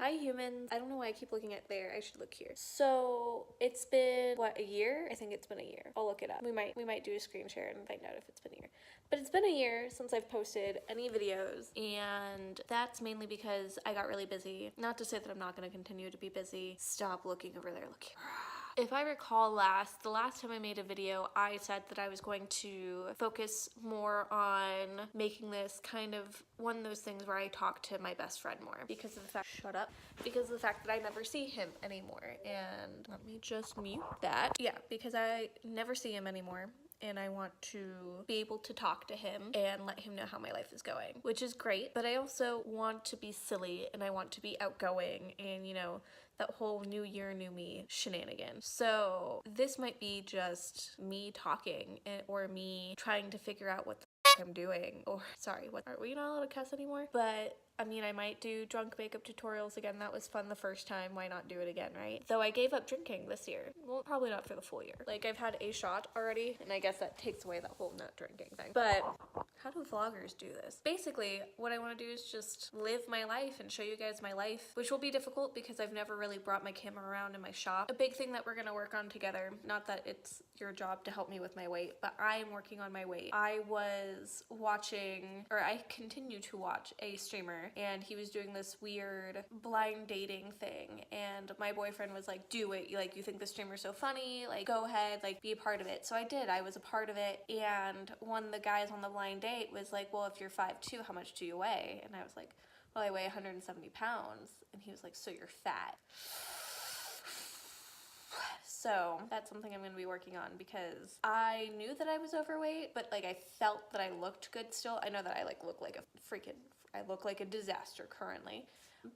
Hi humans. I don't know why I keep looking at there. I should look here. So it's been what, a year? I think it's been a year. I'll look it up. We might do a screen share and find out if it's been a year. But it's been a year since I've posted any videos, and that's mainly because I got really busy. Not to say that I'm not going to continue to be busy. Stop looking over there. Look here. If I recall the last time I made a video, I said that I was going to focus more on making this kind of one of those things where I talk to my best friend more because of the fact, because of the fact that I never see him anymore. And let me just mute that. Yeah, because I never see him anymore. And I want to be able to talk to him and let him know how my life is going, which is great. But I also want to be silly and I want to be outgoing and, you know, that whole new year, new me shenanigan. So this might be just me talking or me trying to figure out what the I'm doing. Or sorry, what, are we not allowed to cuss anymore? But I mean, I might do drunk makeup tutorials again. That was fun the first time. Why not do it again, right? Though I gave up drinking this year. Well, probably not for the full year. Like, I've had a shot already, and I guess that takes away that whole not drinking thing. But how do vloggers do this? Basically, what I want to do is just live my life and show you guys my life, which will be difficult because I've never really brought my camera around in my shop. A big thing that we're gonna work on together, not that it's your job to help me with my weight, but I am working on my weight. I was watching, or I continue to watch, a streamer, and he was doing this weird blind dating thing, and my boyfriend was like, do it, like, you think the streamer's so funny, like, go ahead, like, be a part of it. So I did. I was a part of it, and one of the guys on the blind date was like, well, if you're 5'2", how much do you weigh? And I was like, well, I weigh 170 pounds. And he was like, so you're fat. So that's something I'm going to be working on because I knew that I was overweight, but like I felt that I looked good still. I know that I I look like a disaster currently.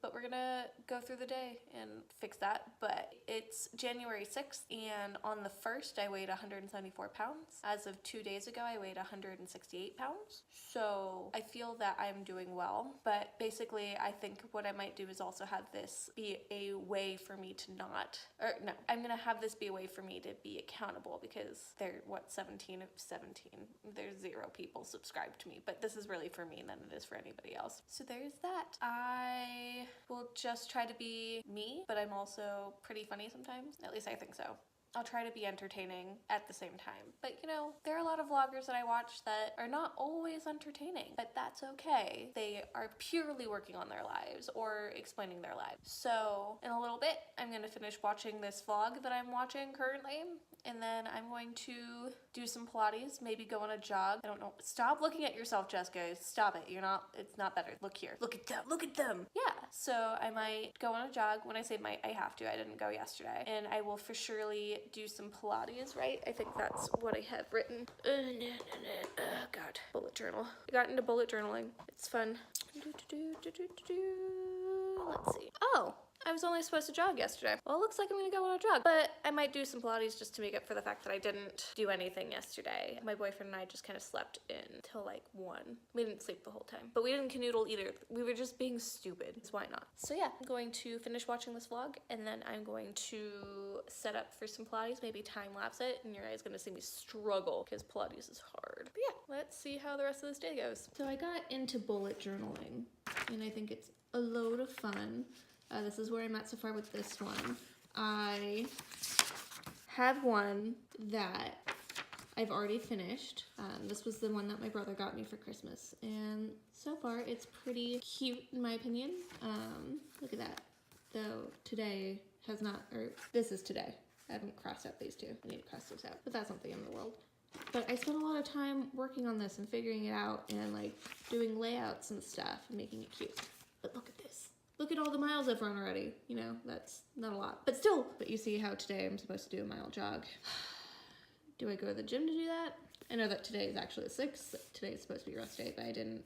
But we're gonna go through the day and fix that. But it's January 6th, and on the 1st I weighed 174 pounds. As of 2 days ago, I weighed 168 pounds. So I feel that I'm doing well. But basically, I think what I might do is also have this be a way for me to I'm gonna have this be a way for me to be accountable because they're, 17 of 17. There's 0 people subscribed to me. But this is really for me than it is for anybody else. So there's that. I will just try to be me, but I'm also pretty funny sometimes. At least I think so. I'll try to be entertaining at the same time. But you know, there are a lot of vloggers that I watch that are not always entertaining, but that's okay. They are purely working on their lives or explaining their lives. So in a little bit, I'm gonna finish watching this vlog that I'm watching currently, and then I'm going to do some Pilates, maybe go on a jog. I don't know. Stop looking at yourself, Jessica. Stop it. It's not better. Look here. Look at them. Look at them. Yeah. So I might go on a jog. When I say might, I have to. I didn't go yesterday. And I will for surely do some Pilates, right? I think that's what I have written. God. Bullet journal. I got into bullet journaling. It's fun. Let's see. Oh. I was only supposed to jog yesterday. Well, it looks like I'm gonna go on a jog, but I might do some Pilates just to make up for the fact that I didn't do anything yesterday. My boyfriend and I just kind of slept until like 1. We didn't sleep the whole time, but we didn't canoodle either. We were just being stupid, so why not? So yeah, I'm going to finish watching this vlog and then I'm going to set up for some Pilates, maybe time lapse it, and your guys gonna see me struggle because Pilates is hard. But yeah, let's see how the rest of this day goes. So I got into bullet journaling and I think it's a load of fun. This is where I'm at so far with this one. I have one that I've already finished. This was the one that my brother got me for Christmas. And so far it's pretty cute in my opinion. Look at that. Though today has not, or this is today. I haven't crossed out these 2. I need to cross those out, but that's not the end of the world. But I spent a lot of time working on this and figuring it out and like doing layouts and stuff and making it cute. But look at this. Look at all the miles I've run already. You know, that's not a lot, but still. But you see how today I'm supposed to do a mile jog. Do I go to the gym to do that? I know that today is actually the 6th. Today is supposed to be rest day, but I didn't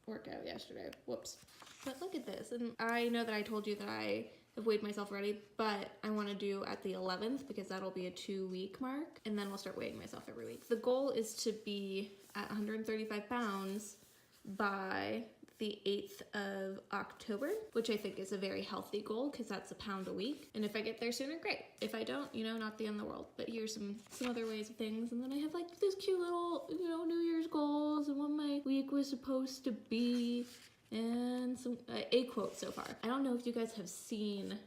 work out yesterday. Whoops. But look at this. And I know that I told you that I have weighed myself already, but I want to do at the 11th because that'll be a 2-week mark. And then I'll start weighing myself every week. The goal is to be at 135 pounds by the 8th of October, which I think is a very healthy goal because that's a pound a week. And if I get there sooner, great. If I don't, you know, not the end of the world. But here's some other ways of things. And then I have like this cute little, you know, New Year's goals and what my week was supposed to be. and a quote so far. I don't know if you guys have seen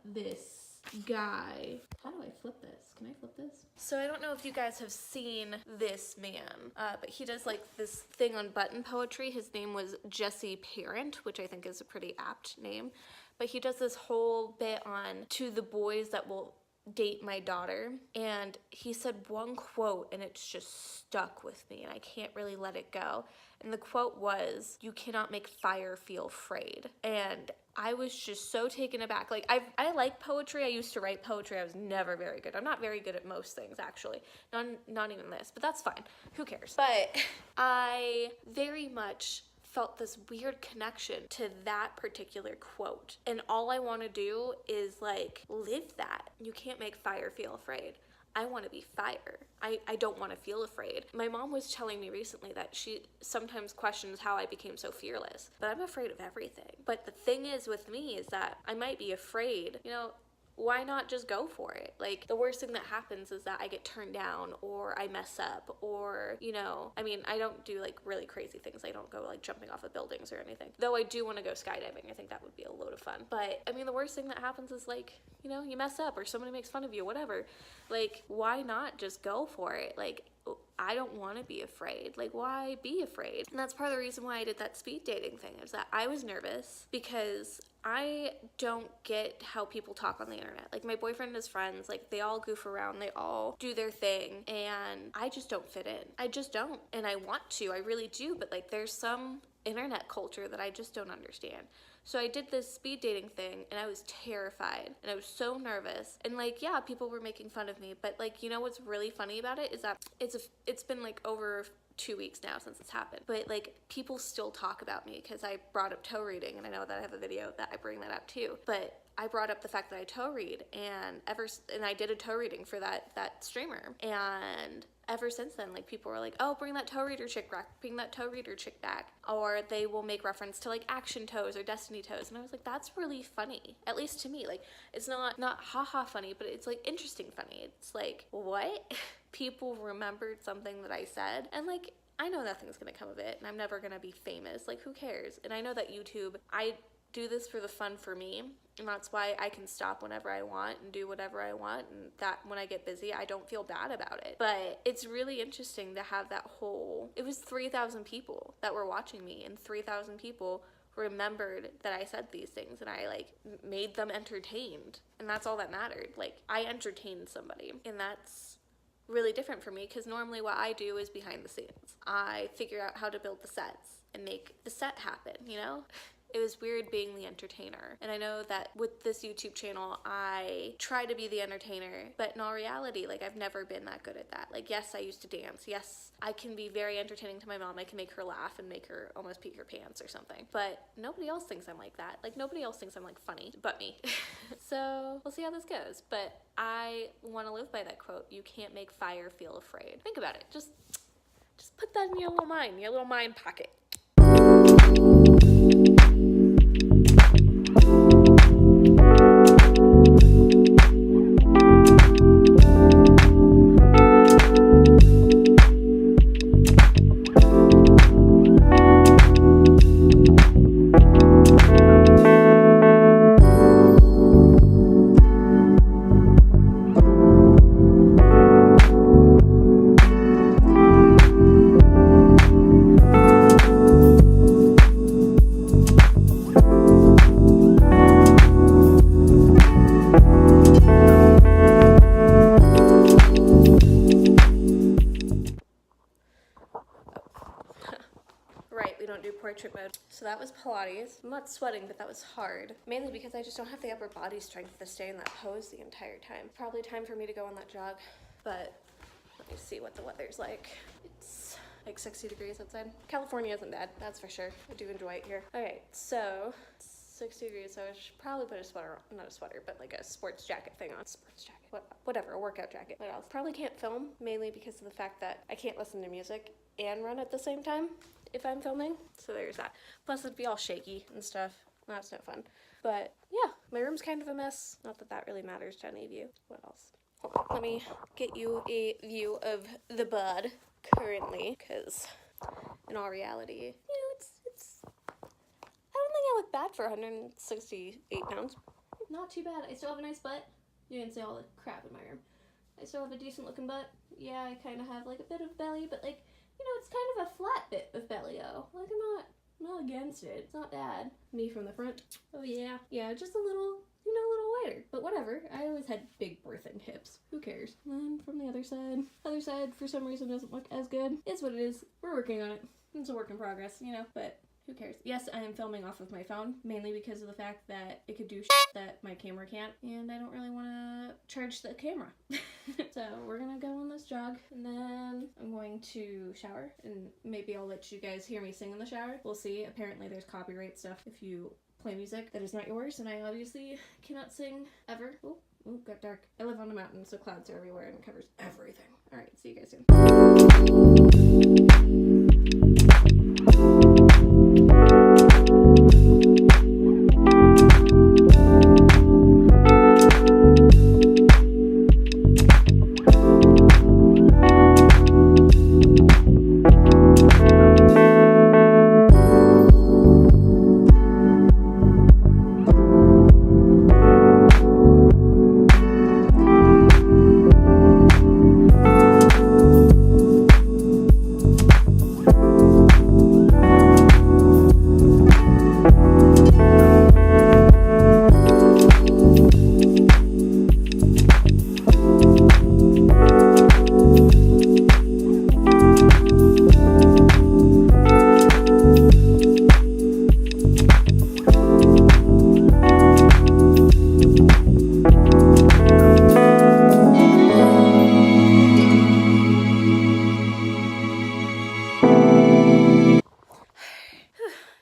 this guy. How do I flip this? Can I flip this? So I don't know if you guys have seen this man, but he does like this thing on button poetry. His name was Jesse Parent, which I think is a pretty apt name. But he does this whole bit on to the boys that will date my daughter, and he said one quote and it's just stuck with me and I can't really let it go. And the quote was, "You cannot make fire feel afraid." And I was just so taken aback. Like, I like poetry. I used to write poetry. I was never very good. I'm not very good at most things, actually. Not even this, but that's fine. Who cares? But I very much felt this weird connection to that particular quote. And all I want to do is like live that. You can't make fire feel afraid. I want to be fire. I don't want to feel afraid. My mom was telling me recently that she sometimes questions how I became so fearless, but I'm afraid of everything. But the thing is with me is that I might be afraid, why not just go for it? Like, the worst thing that happens is that I get turned down or I mess up or, I don't do like really crazy things. I don't go like jumping off of buildings or anything. Though I do want to go skydiving. I think that would be a load of fun. But the worst thing that happens is like, you mess up or somebody makes fun of you, whatever. Like, why not just go for it? Like, I don't want to be afraid. Like, why be afraid? And that's part of the reason why I did that speed dating thing, is that I was nervous because I don't get how people talk on the internet. Like, my boyfriend and his friends, like, they all goof around, they all do their thing, and I just don't fit in. I just don't. And I want to, I really do, but like, there's some internet culture that I just don't understand. So I did this speed dating thing and I was terrified and I was so nervous. And like, yeah, people were making fun of me, but like, what's really funny about it is that it's been like over 2 weeks now since it's happened, but like, people still talk about me because I brought up toe reading, and I know that I have a video that I bring that up too, but I brought up the fact that I toe read, and I did a toe reading for that streamer, and ever since then, like, people were like, oh, bring that toe reader chick back, or they will make reference to like action toes or destiny toes, and I was like, that's really funny, at least to me. Like, it's not haha funny, but it's like interesting funny. It's like, what? People remembered something that I said, and like, I know nothing's gonna come of it, and I'm never gonna be famous. Like, who cares? And I know that YouTube, I do this for the fun for me, and that's why I can stop whenever I want and do whatever I want, and that when I get busy, I don't feel bad about it. But it's really interesting to have that whole, it was 3,000 people that were watching me, and 3,000 people remembered that I said these things, and I like made them entertained, and that's all that mattered. Like, I entertained somebody, and that's really different for me, because normally what I do is behind the scenes. I figure out how to build the sets and make the set happen, It was weird being the entertainer. And I know that with this YouTube channel, I try to be the entertainer, but in all reality, like, I've never been that good at that. Like, yes, I used to dance. Yes, I can be very entertaining to my mom. I can make her laugh and make her almost pee her pants or something. But nobody else thinks I'm like that. Like, nobody else thinks I'm like funny but me. So we'll see how this goes. But I want to live by that quote. You can't make fire feel afraid. Think about it. Just put that in your little mind pocket. Portrait mode. So that was Pilates. I'm not sweating, but that was hard. Mainly because I just don't have the upper body strength to stay in that pose the entire time. Probably time for me to go on that jog, but let me see what the weather's like. It's like 60 degrees outside. California isn't bad, that's for sure. I do enjoy it here. Okay, so 60 degrees, so I should probably put a sweater on, not a sweater, but like a sports jacket thing on. Sports jacket, whatever, a workout jacket. What else? Probably can't film, mainly because of the fact that I can't listen to music and run at the same time if I'm filming. So there's that. Plus it'd be all shaky and stuff. That's no fun. But yeah, my room's kind of a mess. Not that that really matters to any of you. What else? Hold on, let me get you a view of the bud currently, because in all reality, it's bad for 168 pounds. Not too bad. I still have a nice butt. You didn't see all the crap in my room. I still have a decent looking butt. Yeah, I kind of have like a bit of belly, but like, you know, it's kind of a flat bit of belly-o. Like, I'm not against it. It's not bad. Me from the front. Oh yeah. Yeah, just a little, you know, a little wider. But whatever. I always had big birthing hips. Who cares? And from the other side for some reason doesn't look as good. It's what it is. We're working on it. It's a work in progress, you know, but who cares? Yes, I am filming off of my phone, mainly because of the fact that it could do shit that my camera can't, and I don't really want to charge the camera. So we're gonna go on this jog, and then I'm going to shower, and maybe I'll let you guys hear me sing in the shower. We'll see. Apparently there's copyright stuff if you play music that is not yours, and I obviously cannot sing ever. Oh, got dark. I live on a mountain, so clouds are everywhere, and it covers everything. Alright, see you guys soon.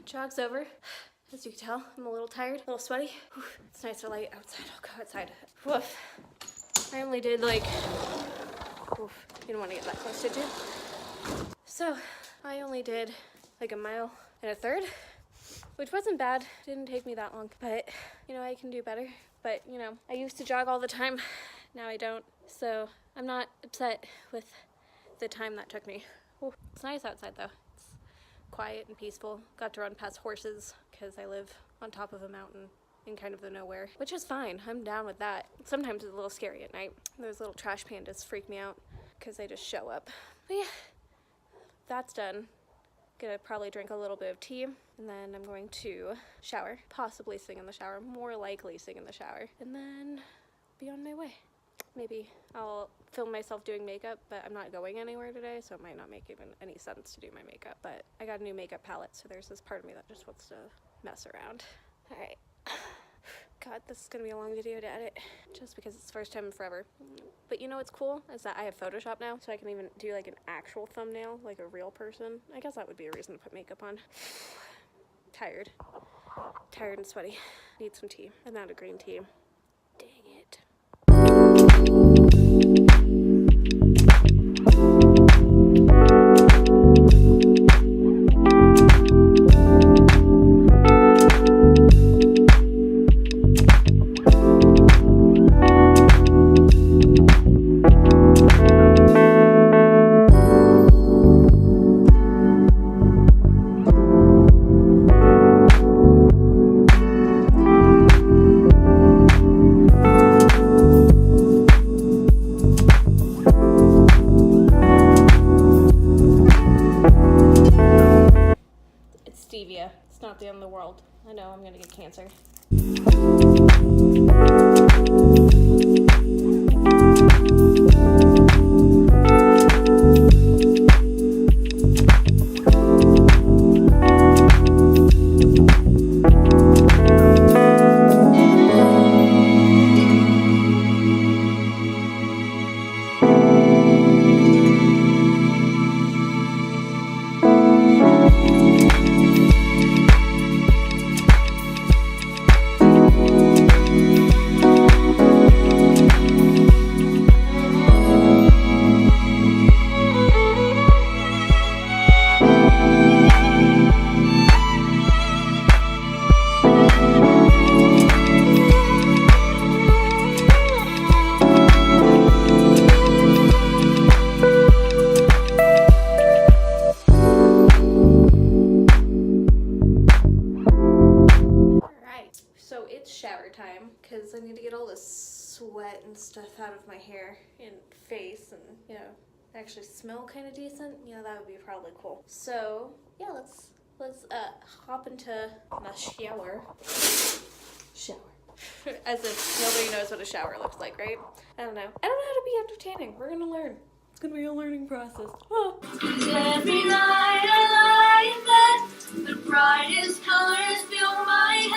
Jog's over. As you can tell, I'm a little tired, a little sweaty. Whew, it's nice and light outside. I'll go outside. Woof. I only did like, oof, you don't want to get that close, did you? So, I only did like 1.5 miles, which wasn't bad. Didn't take me that long, but you know, I can do better. But you know, I used to jog all the time. Now I don't. So, I'm not upset with the time that took me. Ooh, it's nice outside though. Quiet and peaceful. Got to run past horses because I live on top of a mountain in kind of the nowhere, which is fine. I'm down with that. Sometimes it's a little scary at night. Those little trash pandas freak me out because they just show up. But yeah, that's done. Gonna probably drink a little bit of tea, and then I'm going to shower, possibly sing in the shower, more likely sing in the shower, and then be on my way. Maybe I'll film myself doing makeup, but I'm not going anywhere today, so it might not make even any sense to do my makeup. But I got a new makeup palette, so there's this part of me that just wants to mess around. Alright. God, this is gonna be a long video to edit, just because it's the first time in forever. But you know what's cool? Is that I have Photoshop now, so I can even do like an actual thumbnail, like a real person. I guess that would be a reason to put makeup on. Tired. Tired and sweaty. Need some tea. I'm out of green tea. Dang it. It's not the end of the world. I know I'm gonna get cancer. shower time because I need to get all this sweat and stuff out of my hair and face and, you know, actually smell kind of decent. You know, that would be probably cool. So yeah, let's hop into my shower. As if nobody knows what a shower looks like, right? I don't know. I don't know how to be entertaining. We're gonna learn. It's gonna be a learning process. Oh. Every night I lie in bed, the brightest colors fill my